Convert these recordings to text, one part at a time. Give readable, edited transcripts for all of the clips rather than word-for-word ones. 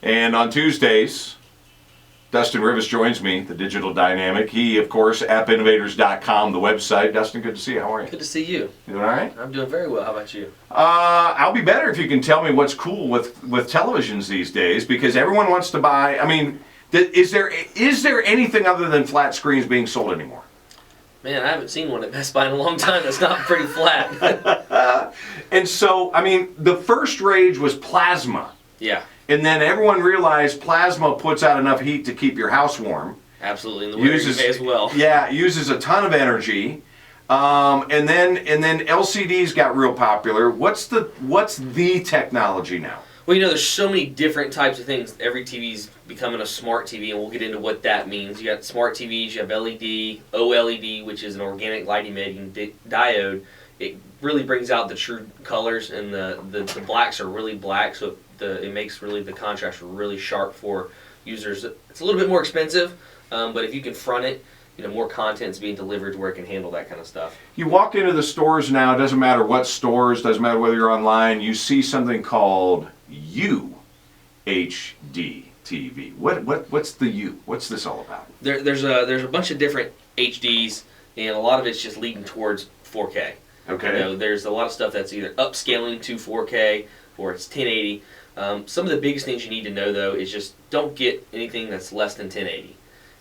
And on Tuesdays, Dustin Rivest joins me, the digital dynamic. He, of course, appinnovators.com, the website. Dustin, good to see you. How are you? Good to see you. You doing all right? I'm doing very well. How about you? I'll be better if you can tell me what's cool with televisions these days, because everyone wants to buy. I mean, is there anything other than flat screens being sold anymore? Man, I haven't seen one at Best Buy in a long time that's not pretty flat. And so, I mean, the first rage was plasma. Yeah. And then everyone realized plasma puts out enough heat to keep your house warm. Absolutely, in the winter as well. Yeah, it uses a ton of energy. And then LCDs got real popular. What's the technology now? Well, you know, there's so many different types of things. Every TV's becoming a smart TV, and we'll get into what that means. You got smart TVs, you have LED, OLED, which is an organic light emitting diode. It really brings out the true colors, and the blacks are really black, so it makes really the contrast really sharp for users. It's a little bit more expensive, but if you can front it, you know, more content's being delivered to where it can handle that kind of stuff. You walk into the stores now, it doesn't matter what stores, doesn't matter whether you're online, you see something called UHD TV. What's the U? What's this all about? There's a bunch of different HDs, and a lot of it's just leading towards 4K. Okay. You know, there's a lot of stuff that's either upscaling to 4K or it's 1080. Some of the biggest things you need to know, though, is just don't get anything that's less than 1080.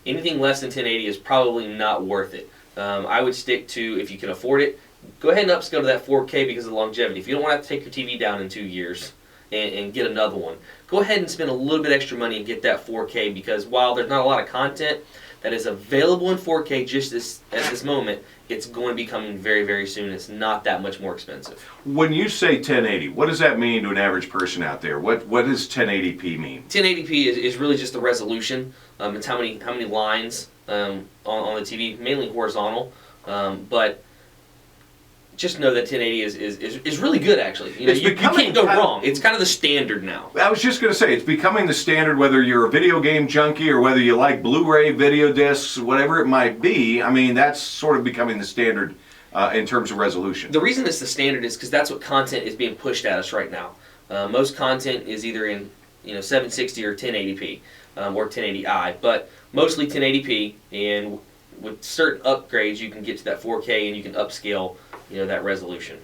Anything less than 1080 is probably not worth it. I would stick to, if you can afford it, go ahead and upscale to that 4K because of the longevity. If you don't want to have to take your TV down in 2 years and get another one, go ahead and spend a little bit extra money and get that 4K, because while there's not a lot of content that is available in 4K just at this moment, it's going to be coming very, very soon. It's not that much more expensive. When you say 1080, what does that mean to an average person out there? What does 1080p mean? 1080p is really just the resolution. It's how many lines on the TV, mainly horizontal. But just know that 1080 is really good, actually. You know, you can't go wrong. It's kind of the standard now. I was just going to say, it's becoming the standard, whether you're a video game junkie or whether you like Blu-ray, video discs, whatever it might be. I mean, that's sort of becoming the standard in terms of resolution. The reason it's the standard is because that's what content is being pushed at us right now. Most content is either in 760 or 1080p or 1080i, but mostly 1080p, and with certain upgrades you can get to that 4K and you can upscale that resolution.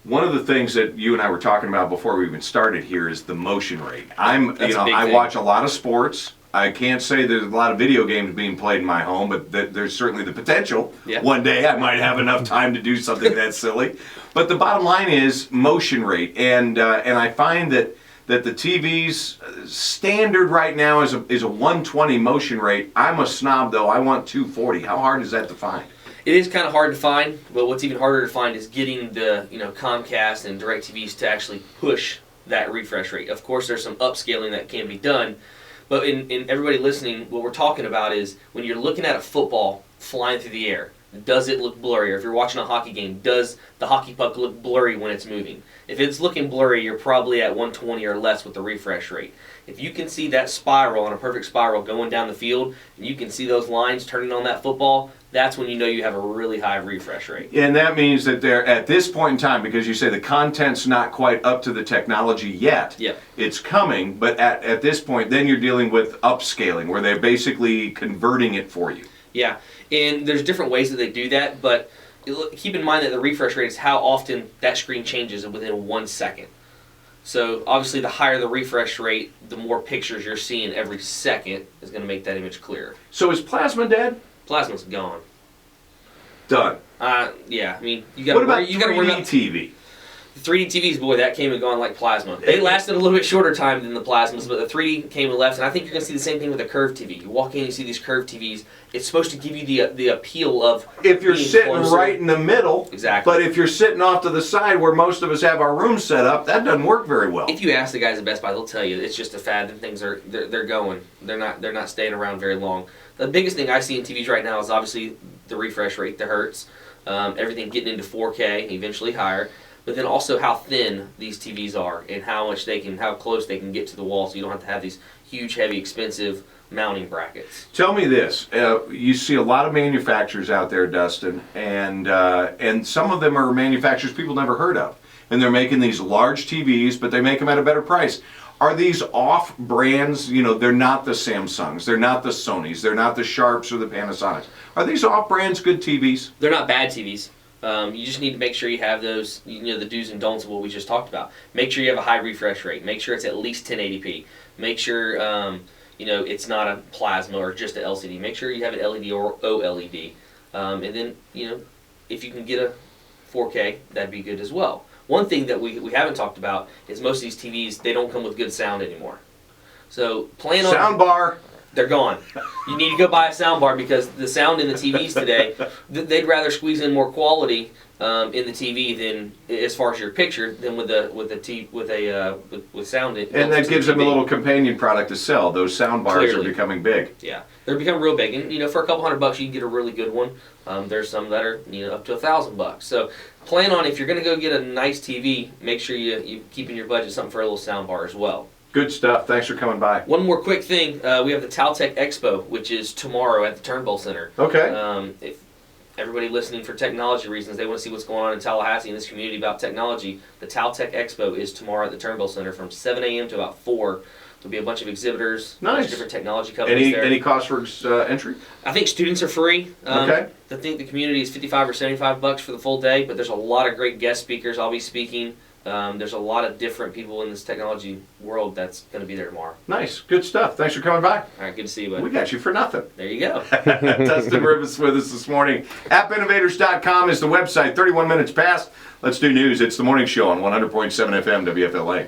One of the things that you and I were talking about before we even started here is the motion rate. I watch a lot of sports. I can't say there's a lot of video games being played in my home, but there's certainly the potential. Yeah. One day I might have enough time to do something that silly. But the bottom line is motion rate, and I find that the TV's standard right now is a 120 motion rate. I'm a snob though. I want 240. How hard is that to find? It is kind of hard to find, but what's even harder to find is getting the Comcast and DirecTVs to actually push that refresh rate. Of course, there's some upscaling that can be done, but in everybody listening, what we're talking about is when you're looking at a football flying through the air, does it look blurry? Or if you're watching a hockey game, does the hockey puck look blurry when it's moving? If it's looking blurry, you're probably at 120 or less with the refresh rate. If you can see that spiral, on a perfect spiral, going down the field, and you can see those lines turning on that football, that's when you know you have a really high refresh rate. And that means that they're, at this point in time, because you say the content's not quite up to the technology yet, yep. It's coming, but at this point, then you're dealing with upscaling, where they're basically converting it for you. Yeah, and there's different ways that they do that, but keep in mind that the refresh rate is how often that screen changes within 1 second. So obviously the higher the refresh rate, the more pictures you're seeing every second is going to make that image clearer. So is plasma dead? Plasma's gone. Done. Yeah, I mean, you got to worry. What about 3D TV? The 3D TVs, boy, that came and gone like plasma. They lasted a little bit shorter time than the plasmas, but the 3D came and left, and I think you're going to see the same thing with a curved TV. You walk in and you see these curved TVs. It's supposed to give you the appeal of if you're sitting closer. Right in the middle. Exactly. But if you're sitting off to the side where most of us have our rooms set up, that doesn't work very well. If you ask the guys at Best Buy, they'll tell you it's just a fad and things they're going. They're not staying around very long. The biggest thing I see in TVs right now is obviously the refresh rate, the hertz, everything getting into 4K, eventually higher. But then also how thin these TVs are and how close they can get to the wall, so you don't have to have these huge, heavy, expensive mounting brackets. Tell me this: you see a lot of manufacturers out there, Dustin, and some of them are manufacturers people never heard of, and they're making these large TVs, but they make them at a better price. Are these off brands? You know, they're not the Samsungs, they're not the Sonys, they're not the Sharps or the Panasonics. Are these off brands good TVs? They're not bad TVs. You just need to make sure you have those, you know, the do's and don'ts of what we just talked about. Make sure you have a high refresh rate. Make sure it's at least 1080p. Make sure, you know, it's not a plasma or just an LCD. Make sure you have an LED or OLED. And then, you know, if you can get a 4K, that'd be good as well. One thing that we haven't talked about is most of these TVs, they don't come with good sound anymore. So plan on... Soundbar. They're gone. You need to go buy a sound bar because the sound in the TVs today, they'd rather squeeze in more quality in the TV than as far as your picture than with sound. And that gives them a little companion product to sell. Those sound bars are becoming big. Yeah, they're becoming real big, and you know, for a couple $100 you can get a really good one. There's some that are, you know, up to $1,000. So plan on, if you're going to go get a nice TV, make sure you keep in your budget something for a little sound bar as well. Good stuff. Thanks for coming by. One more quick thing. We have the Taltech Expo, which is tomorrow at the Turnbull Center. Okay. If everybody listening for technology reasons, they want to see what's going on in Tallahassee in this community about technology, the Taltech Expo is tomorrow at the Turnbull Center from 7 a.m. to about 4. There'll be a bunch of exhibitors, a bunch of different technology companies there. Any cost for entry? I think students are free. Okay. I think the community is $55 or $75 for the full day, but there's a lot of great guest speakers. I'll be speaking. There's a lot of different people in this technology world that's going to be there tomorrow. Nice. Good stuff. Thanks for coming by. All right, good to see you, bud. We got you for nothing. There you go. Dustin Rivest with us this morning. AppInnovators.com is the website. 31 minutes past. Let's do news. It's the morning show on 100.7 FM WFLA.